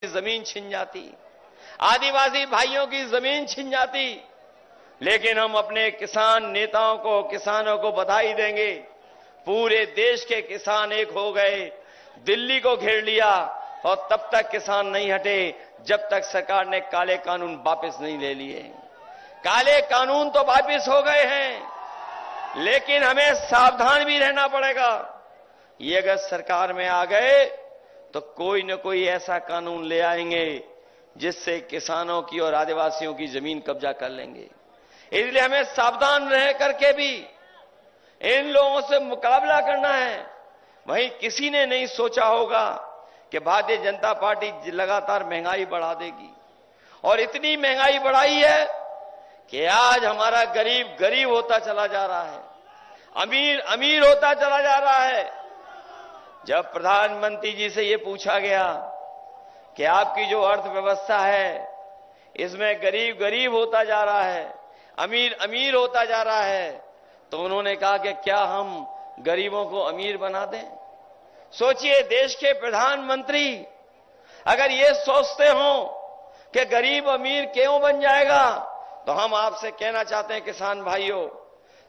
जमीन छिन जाती, आदिवासी भाइयों की जमीन छिन जाती। लेकिन हम अपने किसान नेताओं को, किसानों को बधाई देंगे, पूरे देश के किसान एक हो गए, दिल्ली को घेर लिया और तब तक किसान नहीं हटे जब तक सरकार ने काले कानून वापस नहीं ले लिए। काले कानून तो वापस हो गए हैं, लेकिन हमें सावधान भी रहना पड़ेगा। ये अगर सरकार में आ गए तो कोई न कोई ऐसा कानून ले आएंगे जिससे किसानों की और आदिवासियों की जमीन कब्जा कर लेंगे। इसलिए हमें सावधान रह करके भी इन लोगों से मुकाबला करना है। वहीं किसी ने नहीं सोचा होगा कि भारतीय जनता पार्टी लगातार महंगाई बढ़ा देगी, और इतनी महंगाई बढ़ाई है कि आज हमारा गरीब गरीब होता चला जा रहा है, अमीर अमीर होता चला जा रहा है। जब प्रधानमंत्री जी से ये पूछा गया कि आपकी जो अर्थव्यवस्था है इसमें गरीब गरीब होता जा रहा है, अमीर अमीर होता जा रहा है, तो उन्होंने कहा कि क्या हम गरीबों को अमीर बना दें? सोचिए, देश के प्रधानमंत्री अगर ये सोचते हो कि गरीब अमीर क्यों बन जाएगा, तो हम आपसे कहना चाहते हैं किसान भाइयों,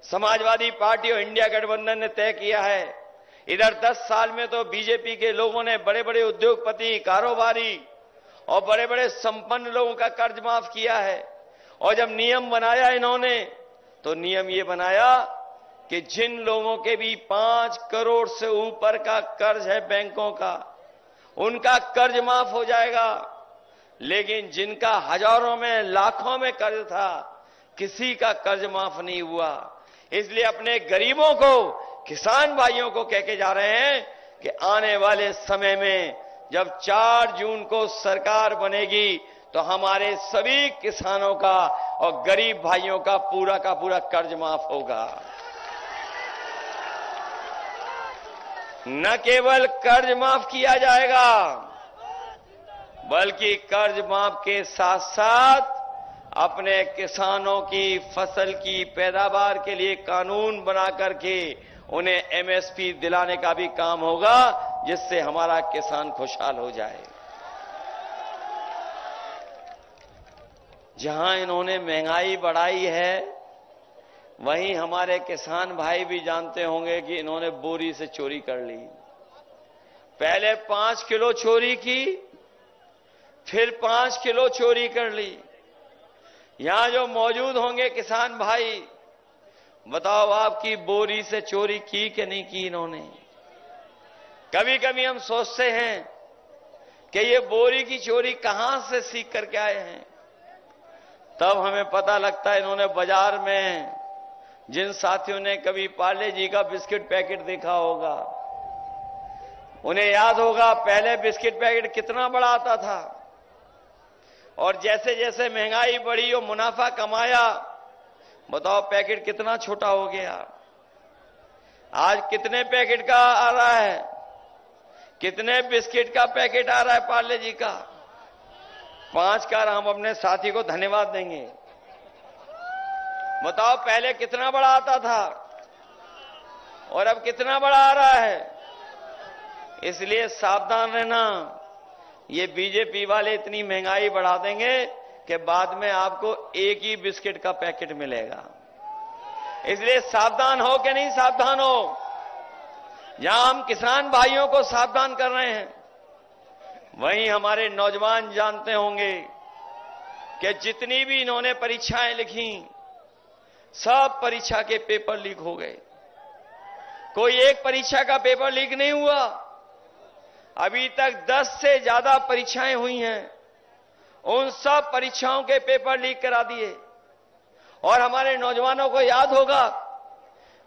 समाजवादी पार्टी और इंडिया गठबंधन ने तय किया है, इधर 10 साल में तो बीजेपी के लोगों ने बड़े बड़े उद्योगपति, कारोबारी और बड़े बड़े संपन्न लोगों का कर्ज माफ किया है। और जब नियम बनाया इन्होंने, तो नियम ये बनाया कि जिन लोगों के भी 5 करोड़ से ऊपर का कर्ज है बैंकों का, उनका कर्ज माफ हो जाएगा। लेकिन जिनका हजारों में लाखों में कर्ज था, किसी का कर्ज माफ नहीं हुआ। इसलिए अपने गरीबों को, किसान भाइयों को कह के जा रहे हैं कि आने वाले समय में जब 4 जून को सरकार बनेगी तो हमारे सभी किसानों का और गरीब भाइयों का पूरा कर्ज माफ होगा। न केवल कर्ज माफ किया जाएगा, बल्कि कर्ज माफ के साथ साथ अपने किसानों की फसल की पैदावार के लिए कानून बना करके उन्हें एमएसपी दिलाने का भी काम होगा, जिससे हमारा किसान खुशहाल हो जाए। जहां इन्होंने महंगाई बढ़ाई है, वहीं हमारे किसान भाई भी जानते होंगे कि इन्होंने बोरी से चोरी कर ली। पहले 5 किलो चोरी की, फिर 5 किलो चोरी कर ली। यहां जो मौजूद होंगे किसान भाई, बताओ आपकी बोरी से चोरी की कि नहीं की इन्होंने? कभी कभी हम सोचते हैं कि ये बोरी की चोरी कहां से सीख करके आए हैं, तब हमें पता लगता है इन्होंने बाजार में जिन साथियों ने कभी पार्ले जी का बिस्किट पैकेट देखा होगा, उन्हें याद होगा पहले बिस्किट पैकेट कितना बड़ा आता था, और जैसे जैसे महंगाई बढ़ी और मुनाफा कमाया, बताओ पैकेट कितना छोटा हो गया। आज कितने पैकेट का आ रहा है? कितने बिस्किट का पैकेट आ रहा है पार्ले जी का? 5 का। हम अपने साथी को धन्यवाद देंगे। बताओ पहले कितना बड़ा आता था और अब कितना बड़ा आ रहा है। इसलिए सावधान रहना, ये बीजेपी वाले इतनी महंगाई बढ़ा देंगे कि बाद में आपको एक ही बिस्किट का पैकेट मिलेगा। इसलिए सावधान हो कि नहीं सावधान हो? जहां हम किसान भाइयों को सावधान कर रहे हैं, वहीं हमारे नौजवान जानते होंगे कि जितनी भी इन्होंने परीक्षाएं लिखी, सब परीक्षा के पेपर लीक हो गए। कोई एक परीक्षा का पेपर लीक नहीं हुआ। अभी तक 10 से ज्यादा परीक्षाएं हुई हैं, उन सब परीक्षाओं के पेपर लीक करा दिए। और हमारे नौजवानों को याद होगा,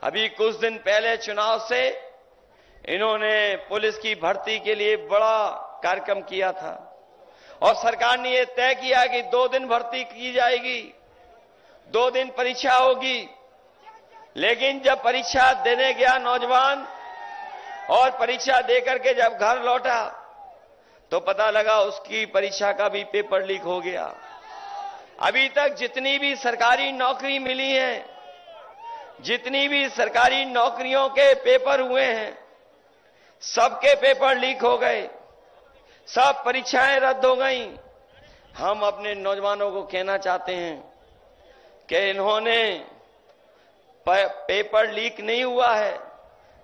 अभी कुछ दिन पहले चुनाव से इन्होंने पुलिस की भर्ती के लिए बड़ा कार्यक्रम किया था, और सरकार ने यह तय किया कि 2 दिन भर्ती की जाएगी, 2 दिन परीक्षा होगी। लेकिन जब परीक्षा देने गया नौजवान और परीक्षा देकर के जब घर लौटा, तो पता लगा उसकी परीक्षा का भी पेपर लीक हो गया। अभी तक जितनी भी सरकारी नौकरी मिली है, जितनी भी सरकारी नौकरियों के पेपर हुए हैं, सबके पेपर लीक हो गए। सब परीक्षाएं रद्द हो गई। हम अपने नौजवानों को कहना चाहते हैं कि इन्होंने पेपर लीक नहीं हुआ है,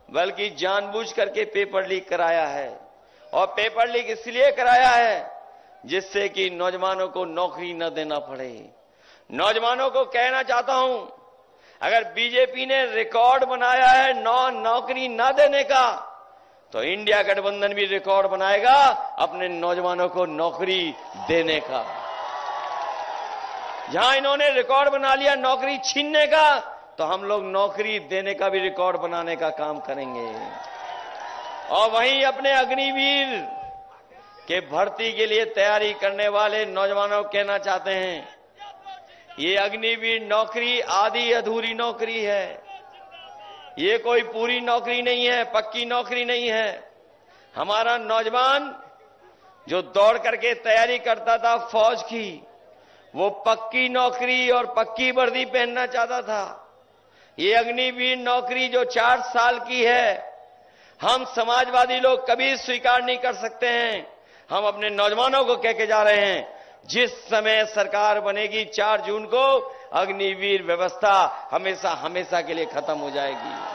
बल्कि जानबूझ करके पेपर लीक कराया है। और पेपर लीक इसलिए कराया है जिससे कि नौजवानों को नौकरी न देना पड़े। नौजवानों को कहना चाहता हूं, अगर बीजेपी ने रिकॉर्ड बनाया है नौकरी न देने का, तो इंडिया गठबंधन भी रिकॉर्ड बनाएगा अपने नौजवानों को नौकरी देने का। जहां इन्होंने रिकॉर्ड बना लिया नौकरी छीनने का, तो हम लोग नौकरी देने का भी रिकॉर्ड बनाने का काम करेंगे। और वहीं अपने अग्निवीर के भर्ती के लिए तैयारी करने वाले नौजवानों को कहना चाहते हैं, ये अग्निवीर नौकरी आधी अधूरी नौकरी है। ये कोई पूरी नौकरी नहीं है, पक्की नौकरी नहीं है। हमारा नौजवान जो दौड़ करके तैयारी करता था फौज की, वो पक्की नौकरी और पक्की वर्दी पहनना चाहता था। ये अग्निवीर नौकरी जो 4 साल की है, हम समाजवादी लोग कभी स्वीकार नहीं कर सकते हैं। हम अपने नौजवानों को कह के जा रहे हैं, जिस समय सरकार बनेगी 4 जून को अग्निवीर व्यवस्था हमेशा हमेशा के लिए खत्म हो जाएगी।